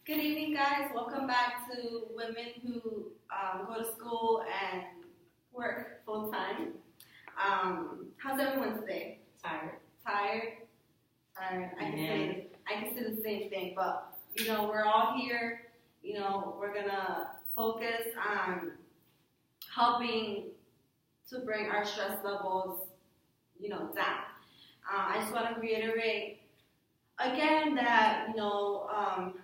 Good evening, guys. Welcome back to Women Who Go to School and Work Full Time. How's everyone today? Tired. Tired? Tired. I Yeah. can say the same thing, but we're all here. We're gonna focus on helping to bring our stress levels, down. I just want to reiterate again that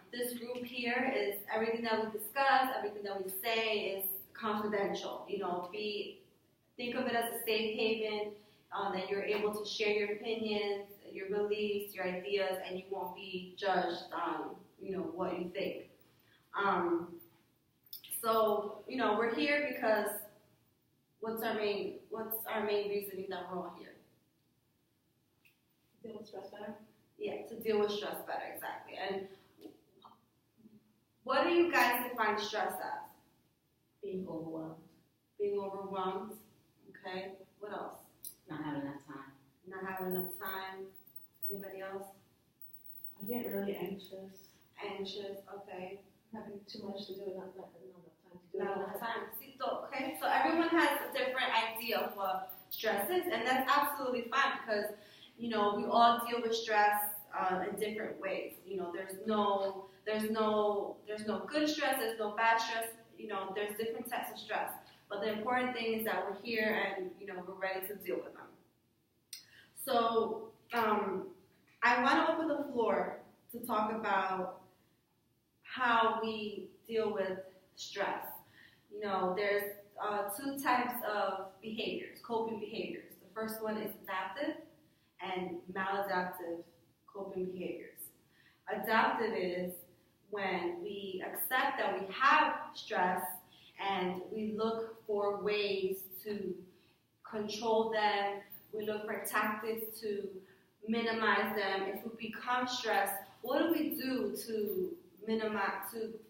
this group here is everything that we discuss, everything that we say is confidential. Think of it as a safe haven that you're able to share your opinions, your beliefs, your ideas, and you won't be judged on what you think. We're here because what's our main reasoning that we're all here? Deal with stress better? Yeah, to deal with stress better, exactly. And what do you guys define stress as? Being overwhelmed. Being overwhelmed. Okay. What else? Not having enough time. Not having enough time. Anybody else? I get really anxious. Anxious. Okay. Having too much to do, not enough time to do. Not enough time. Okay. So everyone has a different idea of what stress is, and that's absolutely fine because we all deal with stress in different ways. There's no good stress. There's no bad stress. There's different types of stress. But the important thing is that we're here and we're ready to deal with them. So I want to open the floor to talk about how we deal with stress. There's two types of behaviors, coping behaviors. The first one is adaptive and maladaptive coping behaviors. Adaptive is when we accept that we have stress and we look for ways to control them. We look for tactics to minimize them. If we become stressed, what do we do to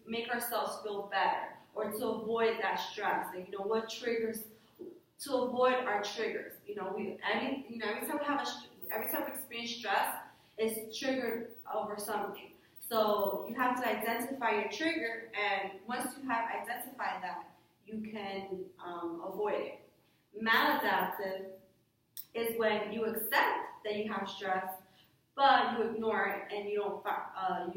make ourselves feel better or to avoid that stress? What triggers to avoid our triggers? Every time we experience stress, it's triggered over something. So you have to identify your trigger, and once you have identified that, you can avoid it. Maladaptive is when you accept that you have stress, but you ignore it and you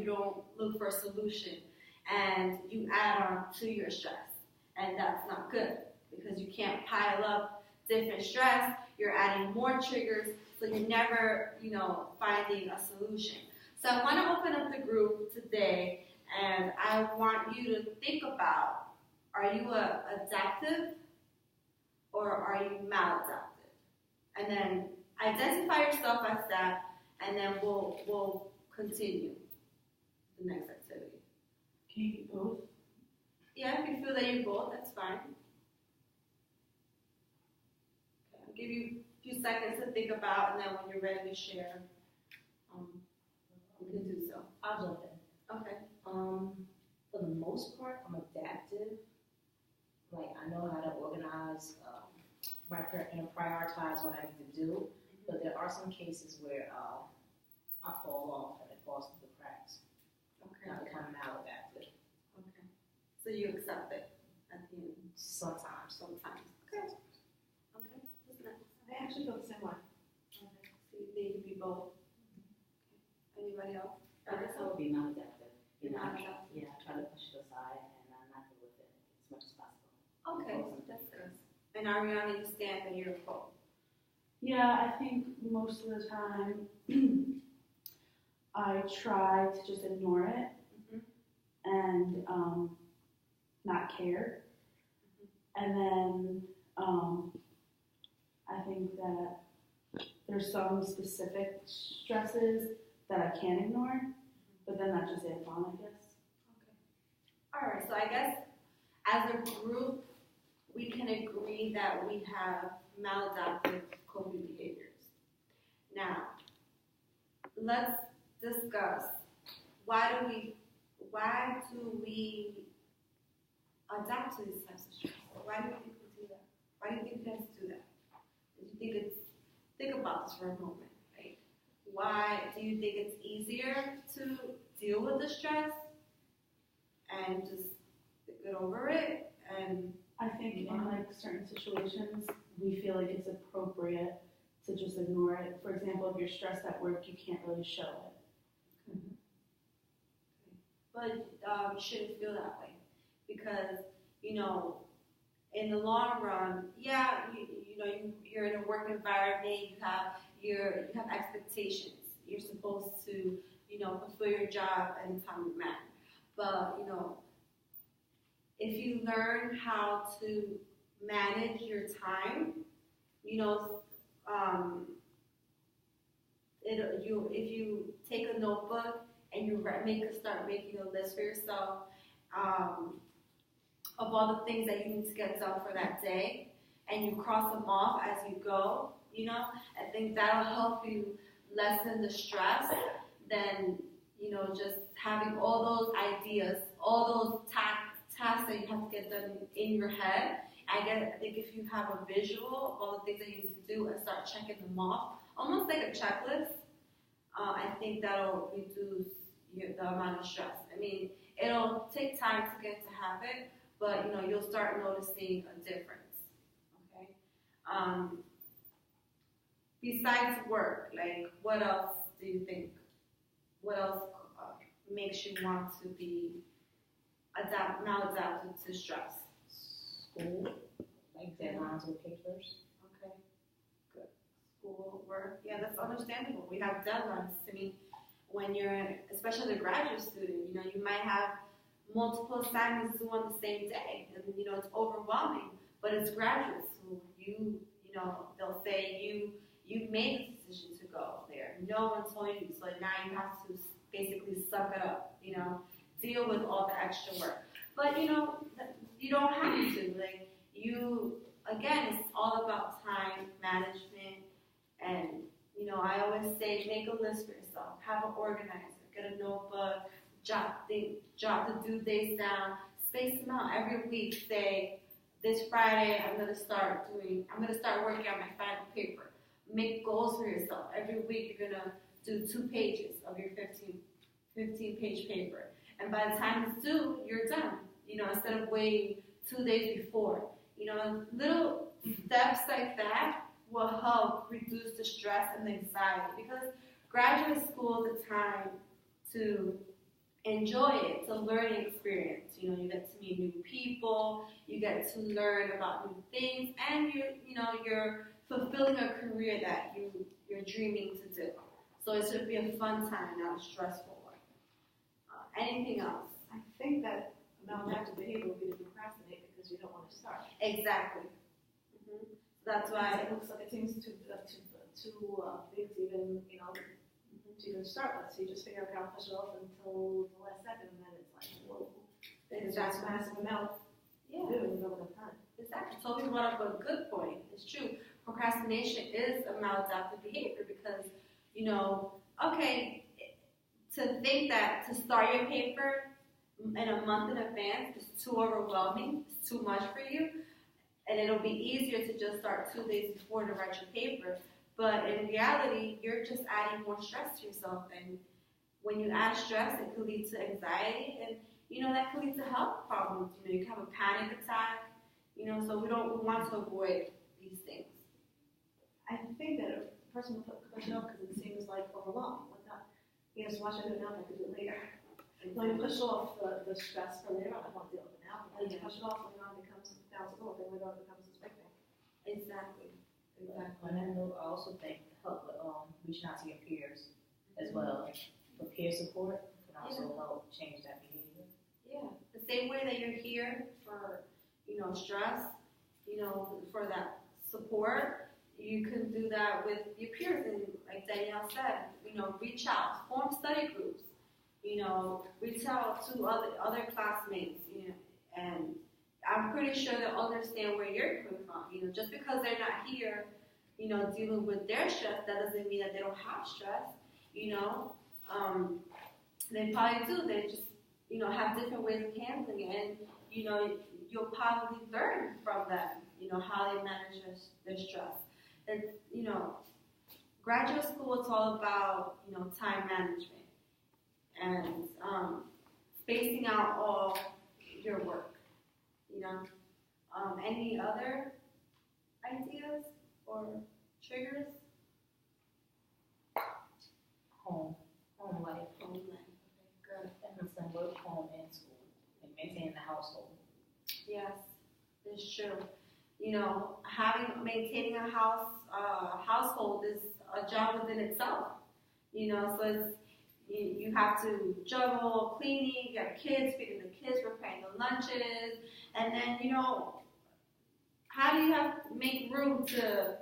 don't look for a solution, and you add on to your stress, and that's not good because you can't pile up different stress. You're adding more triggers, so you're never finding a solution. So I want to open up the group today, and I want you to think about: are you adaptive or are you maladaptive? And then identify yourself as that, and then we'll continue the next activity. Can you be both? Yeah, if you feel that you're both, that's fine. Okay, I'll give you a few seconds to think about, and then when you're ready to share, you can do so. I'll jump in. Okay. For the most part, I'm adaptive. Like, I know how to organize and prioritize what I need to do. But there are some cases where I fall off and it falls through the cracks. Okay. I become maladaptive. Okay. So you accept it at the end. Sometimes. Okay. Okay. What's next? I actually feel the same way. Okay. So you think you be both? Okay. Anybody else? I guess I would be maladaptive. Maladaptive. Yeah, I try to push it aside and not deal with it as much as possible. Okay, that's good. And Ariana, you stand and you're both. Yeah, I think most of the time I try to just ignore it and not care. And then I think that there's some specific stresses that I can't ignore, but then that just adds on, I guess. Okay. All right, so I guess as a group, we can agree that we have maladaptive coping behaviors. Now, let's discuss why do we adapt to these types of stress? Why do you think we do that? Why do you think you guys do that? Think about this for a moment, right? Why do you think it's easier to deal with the stress and just get over it. And I think in like certain situations, we feel like it's appropriate to just ignore it. For example, if you're stressed at work, you can't really show it. but you shouldn't feel that way because in the long run, yeah, you're in a work environment. You have expectations. You're supposed to fulfill your job in a timely manner. But if you learn how to manage your time, if you take a notebook and you start making a list for yourself of all the things that you need to get done for that day, and you cross them off as you go, I think that'll help you lessen the stress than just having all those ideas, all those tasks that you have to get done in your head. I think if you have a visual of all the things that you need to do and start checking them off, almost like a checklist, I think that'll reduce the amount of stress. I mean, it'll take time to get to habit, but you'll start noticing a difference. Okay. Besides work, like what else do you think? What else makes you want to be adapted to stress? School, like deadlines with papers. Okay, good. School, work, yeah, that's understandable. We have deadlines. I mean, when you're, especially a graduate student, you might have multiple assignments due on the same day, and it's overwhelming. But it's graduate school. They'll say you made the decision to go there. No one told you, so now you have to basically suck it up. Deal with all the extra work. But you don't have to. Again, it's all about time management. And I always say, make a list for yourself. Have an organizer. Get a notebook. Jot the due dates down. Space them out every week. Say, this Friday I'm gonna start working on my final paper. Make goals for yourself. Every week you're gonna do 2 pages of your 15-page paper. And by the time it's due, you're done. Instead of waiting 2 days before. Little steps like that will help reduce the stress and the anxiety, because graduate school is a time to enjoy it. It's a learning experience. You get to meet new people, you get to learn about new things, and you're fulfilling a career that you're dreaming to do. So it should be a fun time, not a stressful one. Anything else? I think that maladaptive behavior would be to procrastinate because you don't want to start. Exactly. Mm-hmm. That's why it looks like it seems too big to even to even start with. So you just figure out how to push it off until the last second, and then it's like, whoa, it's just a massive amount. Yeah. Do and you don't have time. Exactly. So we brought up a good point. It's true. Procrastination is a maladaptive behavior because, to think that to start your paper in a month in advance is too overwhelming, it's too much for you, and it'll be easier to just start 2 days before to write your paper. But in reality, you're just adding more stress to yourself, and when you add stress, it could lead to anxiety, and that could lead to health problems. You can have a panic attack. So we want to avoid these things. I think that a person will push it off because it seems like overwhelming. Yes, why should I do it now if I could do it later? When you push off the stress for later on, I won't deal with it now. But when you push it off, later on it becomes doubtful, then later on it becomes this big thing. Exactly. And then I also think help with reaching out to your peers as well. For peer support can also help change that behavior. Yeah, the same way that you're here for stress, for that support, you can do that with your peers. And like Danielle said, reach out, form study groups, reach out to other classmates, and I'm pretty sure they'll understand where you're coming from. Just because they're not here, dealing with their stress, that doesn't mean that they don't have stress. They probably do. They just, have different ways of handling it, and you'll probably learn from them, how they manage their stress. And graduate school, it's all about time management and spacing out all your work, you know. Any other ideas or triggers? Home life, Homeland. Good. balancing work, home, and school, and maintaining the household. Yes, it's true. You know, maintaining a household is a job within itself. You know, so it's you have to juggle cleaning, you have kids, feeding the kids, preparing the lunches, and then how do you make room to,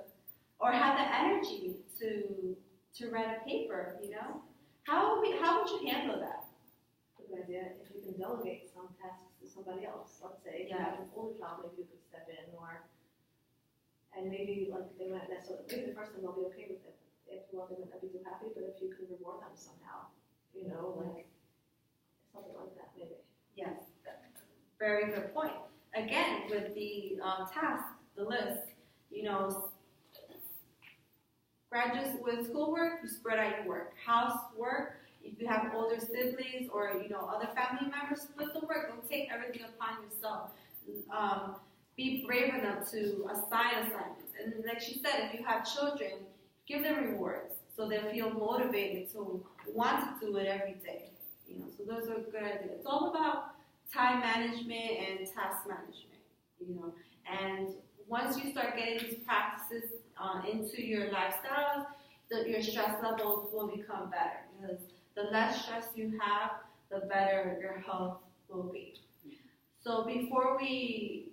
or have the energy to write a paper? You know, how would you handle that? Good idea. If you can delegate some tasks to somebody else, let's say if you have an older child, maybe you could step in, and maybe like they might necessarily, maybe the first time they'll be okay with it. After a while, they might not be too happy, but if you can reward them somehow, like something like that, maybe. Yes, very good point. Again, with the task, the list, graduates with schoolwork, you spread out your work. Housework, if you have older siblings or other family members, split the work. Don't take everything upon yourself. Be brave enough to assign assignments. And like she said, if you have children, give them rewards so they feel motivated to want to do it every day. So those are good ideas. It's all about time management and task management. And once you start getting these practices into your lifestyles, your stress levels will become better, because the less stress you have, the better your health will be. So before we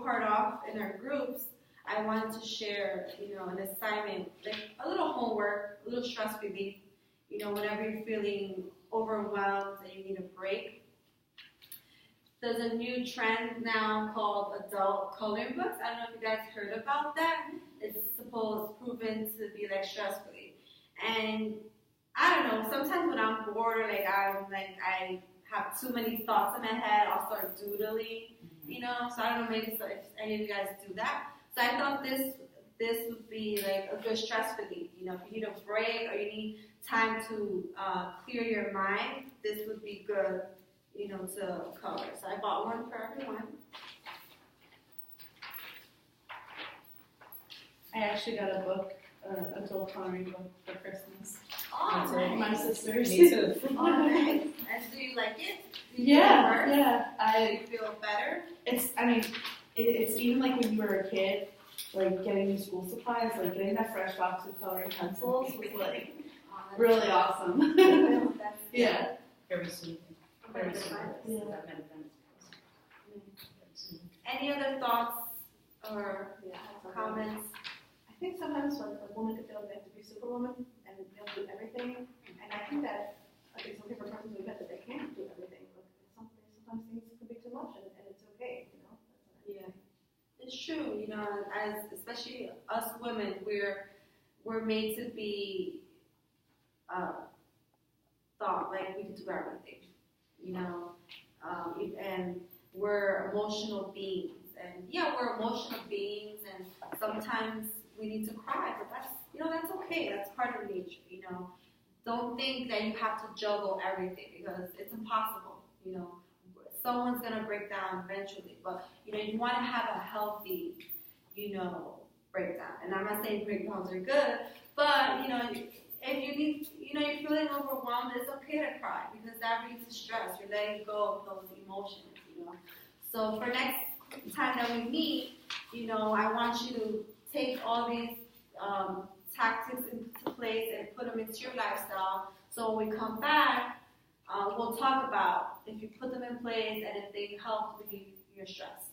part off in our groups, I wanted to share, an assignment, like a little homework, a little stress relief, whenever you're feeling overwhelmed and you need a break. There's a new trend now called adult coloring books. I don't know if you guys heard about that. It's proven to be like stress relief. And I don't know, sometimes when I'm bored or I have too many thoughts in my head, I'll start doodling, so I don't know, maybe if any of you guys do that. So I thought this would be like a good stress relief. If you need a break or you need time to clear your mind, this would be good, to color. So I bought one for everyone. I actually got a book, adult coloring book for Christmas. Oh, My nice. sisters. Me too. Oh, nice. And do you like it? Do you Yeah, feel yeah. Do you feel better? It's even like when you were a kid, like getting new school supplies, like getting that fresh box of coloring pencils was like really awesome. Yeah. Very sweet. Very sweet. Yeah. I've never done this. Any other thoughts or comments? I think sometimes when a woman can feel like they have to be superwoman and they'll do everything, and I think that some people are persons who get that they can't do everything. But sometimes things can be too much, and it's okay, Yeah, it's true. As especially us women, we're made to be thought like we can do everything. And we're emotional beings, and we're emotional beings, and sometimes we need to cry, but that's okay. That's part of nature. Don't think that you have to juggle everything, because it's impossible. Someone's gonna break down eventually, but you want to have a healthy, breakdown. And I'm not saying breakdowns are good, but if you need, you're feeling overwhelmed, it's okay to cry, because that releases stress. You're letting go of those emotions. So for next time that we meet, I want you to take all these tactics into place and put them into your lifestyle. So when we come back, we'll talk about if you put them in place and if they help relieve your stress.